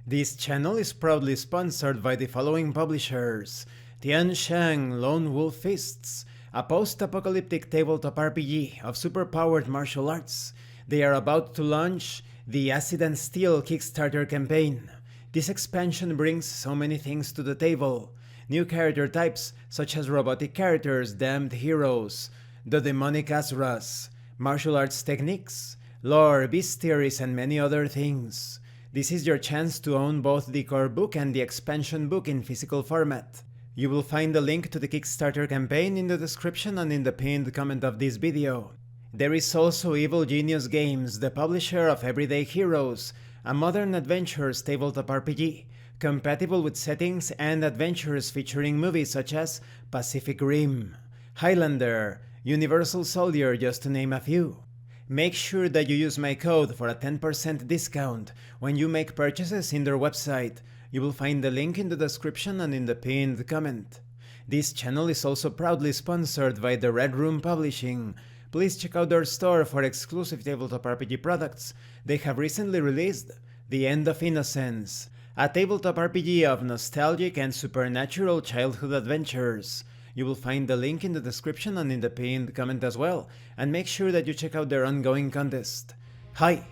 This channel is proudly sponsored by the following publishers: Tianshang Lone Wolf Fists, a post-apocalyptic tabletop RPG of superpowered martial arts. They are about to launch the Acid and Steel Kickstarter campaign. This expansion brings so many things to the table. New character types such as robotic characters, damned heroes, the demonic asuras, martial arts techniques, lore, bestiaries, and many other things. This is your chance to own both the core book and the expansion book in physical format. You will find the link to the Kickstarter campaign in the description and in the pinned comment of this video. There is also Evil Genius Games, the publisher of Everyday Heroes, a modern adventures tabletop RPG, compatible with settings and adventures featuring movies such as Pacific Rim, Highlander, Universal Soldier, just to name a few. Make sure that you use my code for a 10% discount when you make purchases in their website. You will find the link in the description and in the pinned comment. This channel is also proudly sponsored by the Red Room Publishing. Please check out their store for exclusive tabletop RPG products. They have recently released The End of Innocence, a tabletop RPG of nostalgic and supernatural childhood adventures. You will find the link in the description and in the pinned comment as well, and make sure that you check out their ongoing contest. Hi,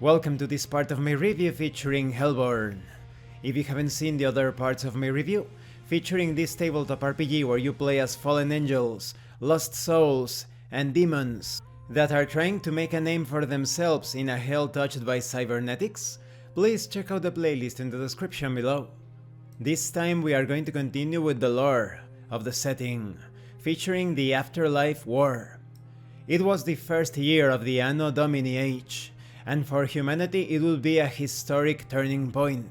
welcome to this part of my review featuring Hellborn. If you haven't seen the other parts of my review, featuring this tabletop RPG where you play as fallen angels, lost souls, and demons that are trying to make a name for themselves in a hell touched by cybernetics, please check out the playlist in the description below. This time we are going to continue with the lore of the setting, featuring the Afterlife War. It was the first year of the Anno Domini age, and for humanity it would be a historic turning point.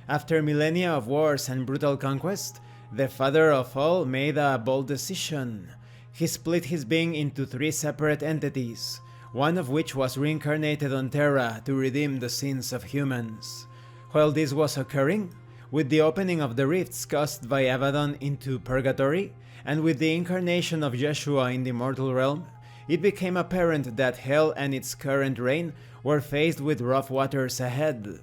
After millennia of wars and brutal conquest, the father of all made a bold decision. He split his being into three separate entities, one of which was reincarnated on Terra to redeem the sins of humans. While this was occurring, with the opening of the rifts caused by Abaddon into Purgatory, and with the incarnation of Yeshua in the mortal realm, it became apparent that Hell and its current reign were faced with rough waters ahead.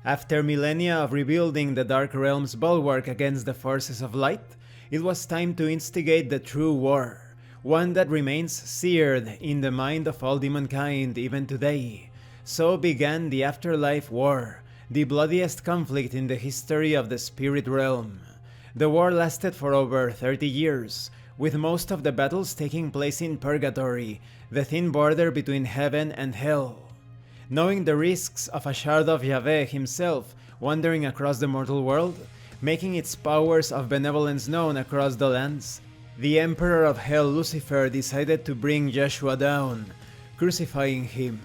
After millennia of rebuilding the Dark Realm's bulwark against the forces of light, it was time to instigate the true war, one that remains seared in the mind of all demonkind even today. So began the Afterlife War, the bloodiest conflict in the history of the spirit realm. The war lasted for over 30 years, with most of the battles taking place in Purgatory, the thin border between heaven and hell. Knowing the risks of a shard of Yahweh himself wandering across the mortal world, making its powers of benevolence known across the lands, the Emperor of Hell Lucifer decided to bring Yeshua down, crucifying him.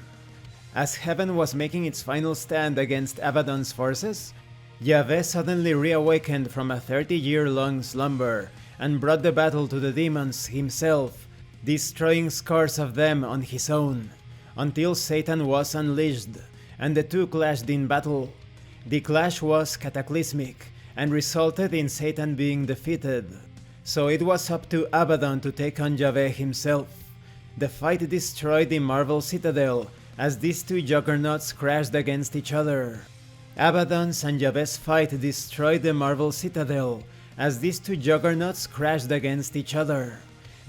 As heaven was making its final stand against Abaddon's forces, Yahweh suddenly reawakened from a 30-year-long slumber and brought the battle to the demons himself, destroying scores of them on his own, until Satan was unleashed, and the two clashed in battle. The clash was cataclysmic, and resulted in Satan being defeated, so it was up to Abaddon to take on Yahweh himself. The fight destroyed the Marvel Citadel, as these two juggernauts crashed against each other. Abaddon's and Yahweh's fight destroyed the Marvel Citadel, as these two juggernauts crashed against each other.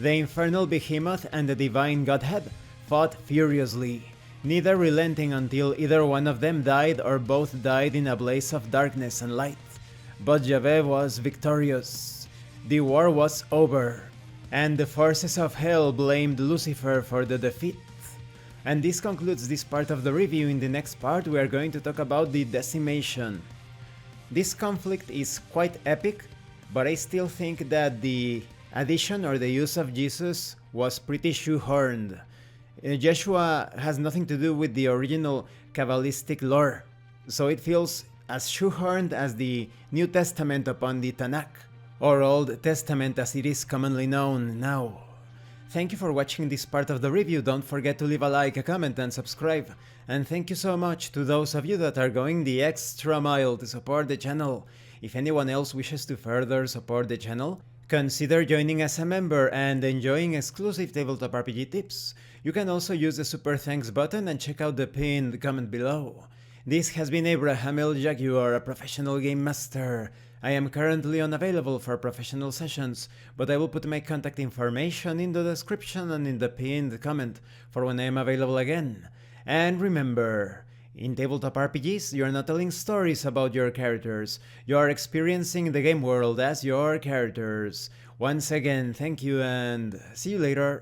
The infernal behemoth and the divine godhead fought furiously, neither relenting until either one of them died or both died in a blaze of darkness and light. But Yahweh was victorious. The war was over, and the forces of hell blamed Lucifer for the defeat. And this concludes this part of the review. In the next part we are going to talk about the decimation. This conflict is quite epic, but I still think that the addition or the use of Jesus was pretty shoehorned. Yeshua has nothing to do with the original Kabbalistic lore, so it feels as shoehorned as the New Testament upon the Tanakh, or Old Testament as it is commonly known now. Thank you for watching this part of the review. Don't forget to leave a like, a comment, and subscribe. And thank you so much to those of you that are going the extra mile to support the channel. If anyone else wishes to further support the channel, consider joining as a member and enjoying exclusive tabletop RPG tips. You can also use the super thanks button and check out the pinned comment below. This has been Abraham L. Jaguar, a professional game master. I am currently unavailable for professional sessions, but I will put my contact information in the description and in the pinned comment for when I am available again. And remember, in tabletop RPGs, you are not telling stories about your characters, you are experiencing the game world as your characters. Once again, thank you and see you later.